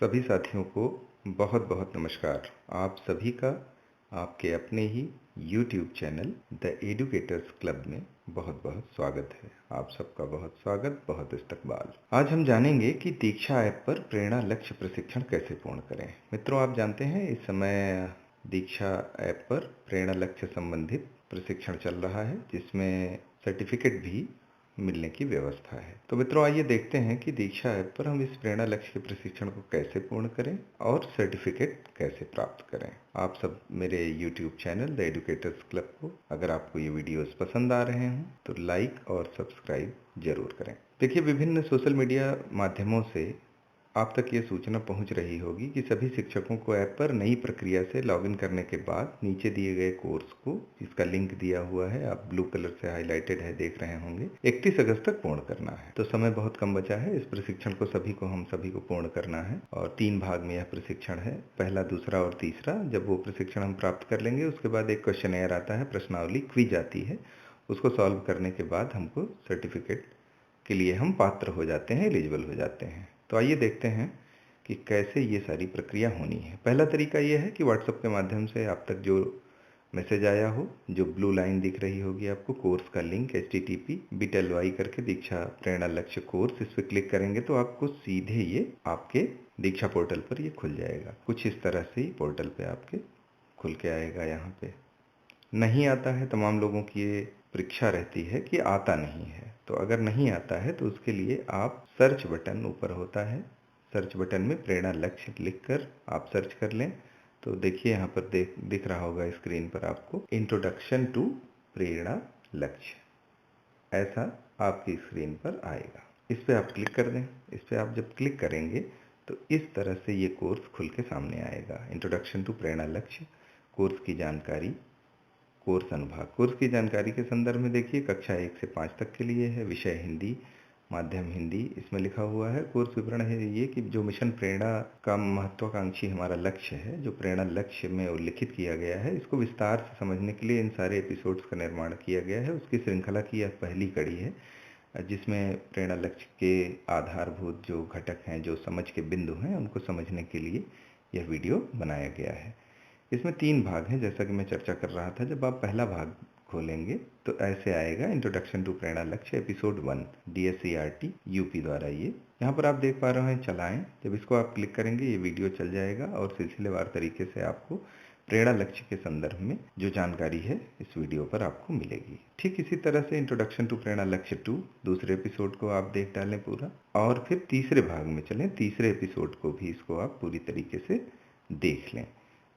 सभी साथियों को बहुत बहुत नमस्कार। आप सभी का आपके अपने ही YouTube channel the educators club में बहुत बहुत स्वागत है। आप सबका बहुत स्वागत, बहुत इस्तकबाल। आज हम जानेंगे कि दीक्षा ऐप पर प्रेरणा लक्ष्य प्रशिक्षण कैसे पूर्ण करें। मित्रों, आप जानते हैं इस समय दीक्षा ऐप पर प्रेरणा लक्ष्य संबंधित प्रशिक्षण चल रहा है, जिसमें सर्टिफिकेट भी मिलने की व्यवस्था है। तो मित्रों, आइए देखते हैं कि दीक्षा ऐप पर हम इस प्रेरणा लक्ष्य के प्रशिक्षण को कैसे पूर्ण करें और सर्टिफिकेट कैसे प्राप्त करें। आप सब मेरे YouTube channel the educators club को, अगर आपको ये वीडियोस पसंद आ रहे हों तो लाइक और सब्सक्राइब जरूर करें। देखिए, विभिन्न सोशल मीडिया माध्यमों से आप तक ये सूचना पहुंच रही होगी कि सभी शिक्षकों को ऐप पर नई प्रक्रिया से लॉगिन करने के बाद नीचे दिए गए कोर्स को, जिसका लिंक दिया हुआ है, आप ब्लू कलर से हाईलाइटेड है देख रहे होंगे, 31 अगस्त तक पूर्ण करना है। तो समय बहुत कम बचा है। इस प्रशिक्षण को हम सभी को पूर्ण करना है और 3 भाग में यह प्रशिक्षण है, पहला, दूसरा और तीसरा। जब वो प्रशिक्षण हम प्राप्त कर लेंगे उसके बाद एक क्वेश्चनेयर आता है, प्रश्नावली, क्विज आती है। उसको सॉल्व करने के बाद हमको सर्टिफिकेट के लिए हम पात्र हो जाते हैं, एलिजिबल हो जाते हैं। तो आइए देखते हैं कि कैसे ये सारी प्रक्रिया होनी है। पहला तरीका ये है कि व्हाट्सएप के माध्यम से आप तक जो मैसेज आया हो, जो ब्लू लाइन दिख रही होगी आपको, कोर्स का लिंक http://bit.ly करके दीक्षा प्रेरणा लक्ष्य कोर्स, इस पर क्लिक करेंगे तो आपको सीधे ये आपके दीक्षा पोर्टल पर ये खुल जाएगा। कुछ इस तरह से ही पोर्टल पे आपके खुल के आएगा। यहाँ पे नहीं आता है, तमाम लोगों की ये परीक्षा रहती है कि आता नहीं है। तो अगर नहीं आता है तो उसके लिए आप सर्च बटन ऊपर होता है, सर्च बटन में प्रेरणा लक्ष्य लिखकर आप सर्च कर लें तो देखिए यहाँ पर दिख रहा होगा स्क्रीन पर आपको, इंट्रोडक्शन टू प्रेरणा लक्ष्य, ऐसा आपकी स्क्रीन पर आएगा। इस पर आप क्लिक कर दें। इस पर आप जब क्लिक करेंगे तो इस तरह से ये कोर्स खुल के सामने आएगा। इंट्रोडक्शन टू प्रेरणा लक्ष्य, कोर्स की जानकारी, कोर्स अनुभाग। कोर्स की जानकारी के संदर्भ में देखिए, कक्षा 1 से 5 तक के लिए है, विषय हिंदी, माध्यम हिंदी, इसमें लिखा हुआ है। कोर्स विवरण है ये कि जो मिशन प्रेरणा का महत्वाकांक्षी हमारा लक्ष्य है, जो प्रेरणा लक्ष्य में उल्लिखित किया गया है, इसको विस्तार से समझने के लिए इन सारे एपिसोड्स का निर्माण किया गया है। उसकी श्रृंखला की यह पहली कड़ी है, जिसमें प्रेरणा लक्ष्य के आधारभूत जो घटक हैं, जो समझ के बिंदु हैं, उनको समझने के लिए यह वीडियो बनाया गया है। इसमें 3 भाग हैं, जैसा कि मैं चर्चा कर रहा था। जब आप पहला भाग खोलेंगे तो ऐसे आएगा, इंट्रोडक्शन टू प्रेरणा लक्ष्य एपिसोड 1, DSCRT यूपी द्वारा। ये यहाँ पर आप देख पा रहे हैं, चलाएं। जब इसको आप क्लिक करेंगे ये वीडियो चल जाएगा और सिलसिलेवार तरीके से आपको प्रेरणा लक्ष्य के संदर्भ में जो जानकारी है इस वीडियो पर आपको मिलेगी। ठीक इसी तरह से इंट्रोडक्शन टू प्रेरणा लक्ष्य 2, दूसरे एपिसोड को आप देख डालें पूरा, और फिर तीसरे भाग में चलें, तीसरे एपिसोड को भी इसको आप पूरी तरीके से देख लें।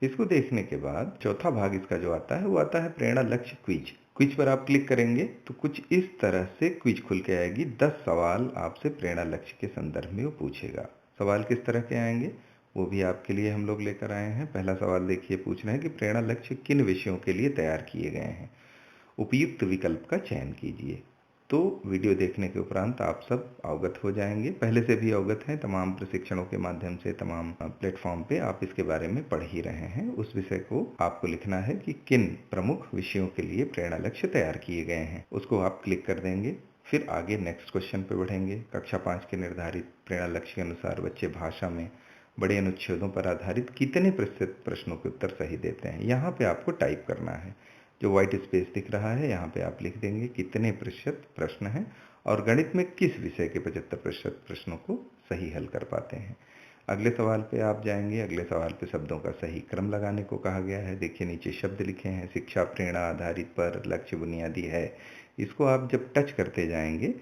इसको देखने के बाद चौथा भाग इसका जो आता है वो आता है प्रेरणा लक्ष्य क्विज। क्विज पर आप क्लिक करेंगे तो कुछ इस तरह से क्विज खुल के आएगी। 10 सवाल आपसे प्रेरणा लक्ष्य के संदर्भ में वो पूछेगा। सवाल किस तरह के आएंगे वो भी आपके लिए हम लोग लेकर आए हैं। पहला सवाल देखिए, पूछ रहे हैं कि प्रेरणा लक्ष्य किन विषयों के लिए तैयार किए गए हैं, उपयुक्त विकल्प का चयन कीजिए। तो वीडियो देखने के उपरांत आप सब अवगत हो जाएंगे, पहले से भी अवगत हैं, तमाम प्रशिक्षणों के माध्यम से, तमाम प्लेटफॉर्म पे आप इसके बारे में पढ़ ही रहे हैं। उस विषय को आपको लिखना है कि किन प्रमुख विषयों के लिए प्रेरणा लक्ष्य तैयार किए गए हैं, उसको आप क्लिक कर देंगे। फिर आगे नेक्स्ट क्वेश्चन पे बढ़ेंगे। कक्षा 5 के निर्धारित प्रेरणा लक्ष्य के अनुसार बच्चे भाषा में बड़े अनुच्छेदों पर आधारित कितने प्रतिशत प्रश्नों के उत्तर सही देते हैं, यहाँ पे आपको टाइप करना है। जो व्हाइट स्पेस दिख रहा है यहाँ पे आप लिख देंगे कितने प्रतिशत प्रश्न हैं और गणित में किस विषय के 75% प्रश्नों को सही हल कर पाते हैं। अगले सवाल पे आप जाएंगे। अगले सवाल पे शब्दों का सही क्रम लगाने को कहा गया है। देखिए नीचे शब्द लिखे हैं, शिक्षा प्रेरणा आधारित पर, लक्ष्य बुनियादी है। इसको आप जब टच करते जाएंगे,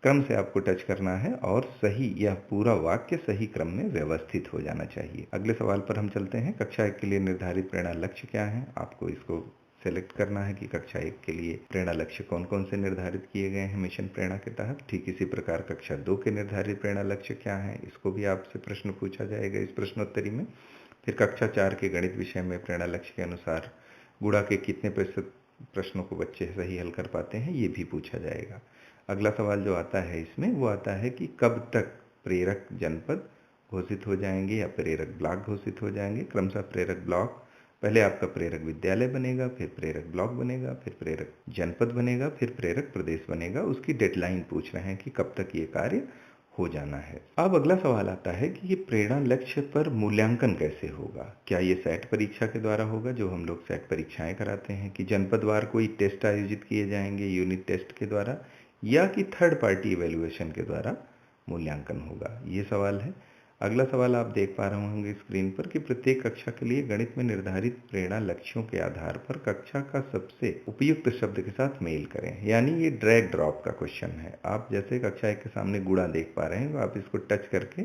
क्रम से आपको टच करना है और सही, यह पूरा वाक्य सही क्रम में व्यवस्थित हो जाना चाहिए। अगले सवाल पर हम चलते हैं। कक्षा 1 के लिए निर्धारित प्रेरणा लक्ष्य क्या है, आपको इसको सेलेक्ट करना है कि कक्षा 1 के लिए प्रेरणा लक्ष्य कौन कौन से निर्धारित किए गए हैं मिशन प्रेरणा के तहत। ठीक इसी प्रकार कक्षा 2 के निर्धारित प्रेरणा लक्ष्य क्या है, इसको भी आपसे प्रश्न पूछा जाएगा इस प्रश्नोत्तरी में। फिर कक्षा 4 के गणित विषय में प्रेरणा लक्ष्य के अनुसार गुणा के कितने प्रतिशत प्रश्नों को बच्चे सही हल कर पाते हैं, ये भी पूछा जाएगा। अगला सवाल जो आता है इसमें वो आता है कि कब तक प्रेरक जनपद घोषित हो जाएंगे या प्रेरक ब्लॉक घोषित हो जाएंगे। क्रमशः प्रेरक ब्लॉक, पहले आपका प्रेरक विद्यालय बनेगा, फिर प्रेरक ब्लॉक बनेगा, फिर प्रेरक जनपद बनेगा, फिर प्रेरक प्रदेश बनेगा। उसकी डेडलाइन पूछ रहे हैं कि कब तक ये कार्य हो जाना है। अब अगला सवाल आता है कि ये प्रेरणा लक्ष्य पर मूल्यांकन कैसे होगा? क्या ये सेट परीक्षा के द्वारा होगा, जो हम लोग सेट परीक्षाएं कराते हैं, कि जनपदवार कोई टेस्ट आयोजित किए जाएंगे यूनिट टेस्ट के द्वारा, या कि थर्ड पार्टी इवैल्यूएशन के द्वारा मूल्यांकन होगा? ये सवाल है। अगला सवाल आप देख पा रहे होंगे स्क्रीन पर कि प्रत्येक कक्षा के लिए गणित में निर्धारित प्रेरणा लक्ष्यों के आधार पर कक्षा का सबसे उपयुक्त शब्द के साथ मेल करें। यानी ये ड्रैग ड्रॉप का क्वेश्चन है। आप जैसे कक्षा 1 के सामने गुणा देख पा रहे हैं, आप इसको टच करके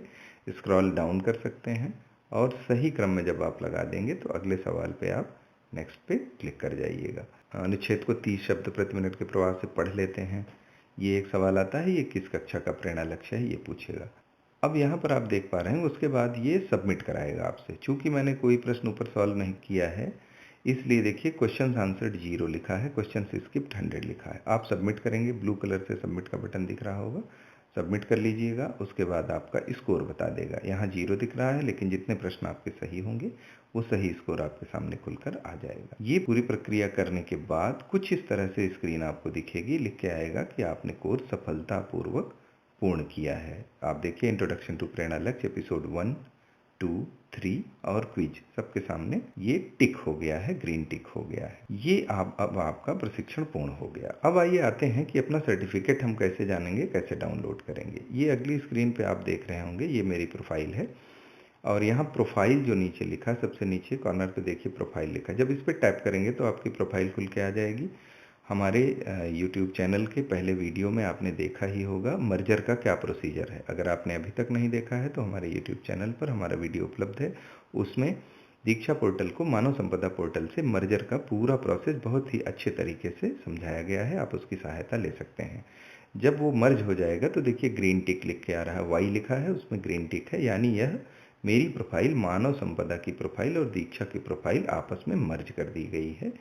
स्क्रॉल डाउन कर सकते हैं और सही क्रम में जब आप लगा देंगे तो अगले सवाल पे आप नेक्स्ट पे क्लिक कर जाइएगा। अनुच्छेद को 30 शब्द प्रति मिनट के प्रवाह से पढ़ लेते हैं। ये एक सवाल आता है, ये किस कक्षा का प्रेरणा लक्ष्य है, ये पूछेगा। अब यहाँ पर आप देख पा रहे हैं, उसके बाद ये सबमिट कराएगा आपसे। चूंकि मैंने कोई प्रश्न ऊपर सॉल्व नहीं किया है, इसलिए देखिए क्वेश्चन आंसर्ड 0 लिखा है, क्वेश्चन स्किप्ड 100 लिखा है। आप सबमिट करेंगे, ब्लू कलर से सबमिट का बटन दिख रहा होगा, सबमिट कर लीजिएगा। उसके बाद आपका स्कोर बता देगा। यहाँ 0 दिख रहा है, लेकिन जितने प्रश्न आपके सही होंगे वो सही स्कोर आपके सामने खुलकर आ जाएगा। ये पूरी प्रक्रिया करने के बाद कुछ इस तरह से स्क्रीन आपको दिखेगी, लिख के आएगा कि आपने कोर्स सफलतापूर्वक पूर्ण किया है। आप देखिए इंट्रोडक्शन टू प्रेरणा लक्ष्य एपिसोड 1, 2, 3 और क्विज सबके सामने ये टिक हो गया है, ग्रीन टिक हो गया है। ये अब आपका प्रशिक्षण पूर्ण हो गया। अब आइए आते हैं कि अपना सर्टिफिकेट हम कैसे जानेंगे, कैसे डाउनलोड करेंगे। ये अगली स्क्रीन पे आप देख रहे होंगे, ये मेरी प्रोफाइल है और यहाँ प्रोफाइल जो नीचे लिखा है, सबसे नीचे कॉर्नर पे देखिए प्रोफाइल लिखा है। जब इस पर टैप करेंगे तो आपकी प्रोफाइल खुल के आ जाएगी। हमारे YouTube चैनल के पहले वीडियो में आपने देखा ही होगा मर्जर का क्या प्रोसीजर है। अगर आपने अभी तक नहीं देखा है तो हमारे YouTube चैनल पर हमारा वीडियो उपलब्ध है। उसमें दीक्षा पोर्टल को मानव संपदा पोर्टल से मर्जर का पूरा प्रोसेस बहुत ही अच्छे तरीके से समझाया गया है। आप उसकी सहायता ले सकते हैं। जब वो मर्ज हो जाएगा तो देखिए ग्रीन टिक लिख के आ रहा है, वाई लिखा है, उसमें ग्रीन टिक है, यानी यह मेरी प्रोफाइल मानव संपदा की प्रोफाइल और दीक्षा की प्रोफाइल आपस में मर्ज कर दी गई है।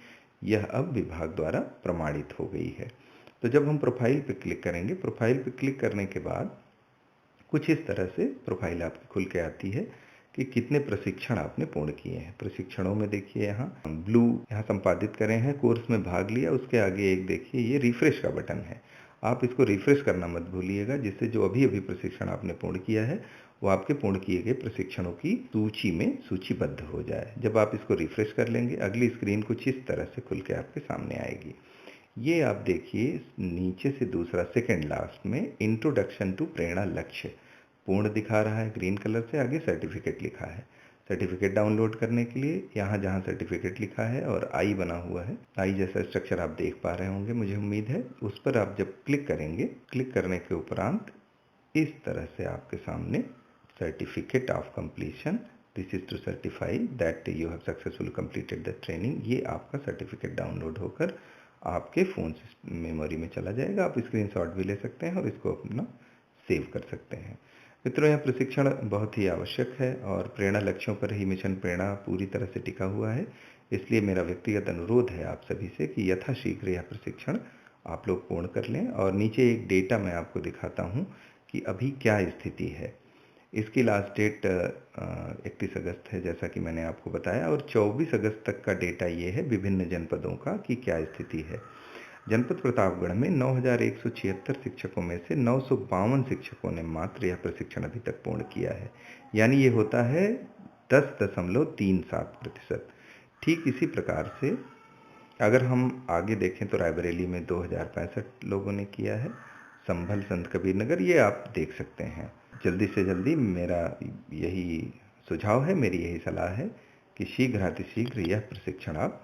यह अब विभाग द्वारा प्रमाणित हो गई है। तो जब हम प्रोफाइल पे क्लिक करेंगे, प्रोफाइल पे क्लिक करने के बाद कुछ इस तरह से प्रोफाइल आपकी खुल के आती है कि कितने प्रशिक्षण आपने पूर्ण किए हैं। प्रशिक्षणों में देखिए यहाँ ब्लू, यहाँ संपादित करें हैं, कोर्स में भाग लिया, उसके आगे एक देखिए ये रिफ्रेश का बटन है। आप इसको रिफ्रेश करना मत भूलिएगा, जिससे जो अभी अभी प्रशिक्षण आपने पूर्ण किया है वो आपके पूर्ण किए गए प्रशिक्षणों की सूची में सूचीबद्ध हो जाए। जब आप इसको रिफ्रेश कर लेंगे, अगली स्क्रीन कुछ इस तरह से खुल के आपके सामने आएगी। ये आप देखिए नीचे से दूसरा सेकंड लास्ट में इंट्रोडक्शन टू प्रेरणा लक्ष्य पूर्ण दिखा रहा है ग्रीन कलर से, आगे सर्टिफिकेट लिखा है। सर्टिफिकेट डाउनलोड करने के लिए यहाँ जहाँ सर्टिफिकेट लिखा है और आई बना हुआ है, आई जैसा स्ट्रक्चर आप देख पा रहे होंगे मुझे उम्मीद है, उस पर आप जब क्लिक करेंगे, क्लिक करने के उपरांत इस तरह से आपके सामने certificate of completion, this is to certify that you have successfully completed the training, ये आपका सर्टिफिकेट डाउनलोड होकर आपके फ़ोन मेमोरी में चला जाएगा। आप स्क्रीनशॉट भी ले सकते हैं और इसको अपना सेव कर सकते हैं। मित्रों, यह प्रशिक्षण बहुत ही आवश्यक है और प्रेरणा लक्ष्यों पर ही मिशन प्रेरणा पूरी तरह से टिका हुआ है। इसलिए मेरा व्यक्तिगत अनुरोध है आप सभी से कि यथाशीघ्र यह प्रशिक्षण आप लोग पूर्ण कर लें। और नीचे एक डेटा मैं आपको दिखाता हूँ कि अभी क्या स्थिति है। इसकी लास्ट डेट 31 अगस्त है, जैसा कि मैंने आपको बताया, और 24 अगस्त तक का डेटा ये है विभिन्न जनपदों का कि क्या स्थिति है। जनपद प्रतापगढ़ में 9,176 शिक्षकों में से 952 शिक्षकों ने मात्र यह प्रशिक्षण अभी तक पूर्ण किया है, यानी ये होता है 10.37%। ठीक इसी प्रकार से अगर हम आगे देखें तो रायबरेली में 2,065 लोगों ने किया है, संभल संत कबीर नगर, ये आप देख सकते हैं। जल्दी से जल्दी मेरा यही सुझाव है, मेरी यही सलाह है कि शीघ्रातिशीघ्र यह प्रशिक्षण आप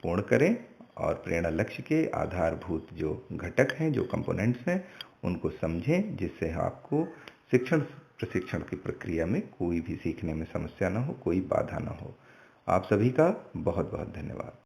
पूर्ण करें और प्रेरणा लक्ष्य के आधारभूत जो घटक हैं, जो कंपोनेंट्स हैं, उनको समझें, जिससे आपको शिक्षण प्रशिक्षण की प्रक्रिया में कोई भी सीखने में समस्या ना हो, कोई बाधा ना हो। आप सभी का बहुत बहुत धन्यवाद।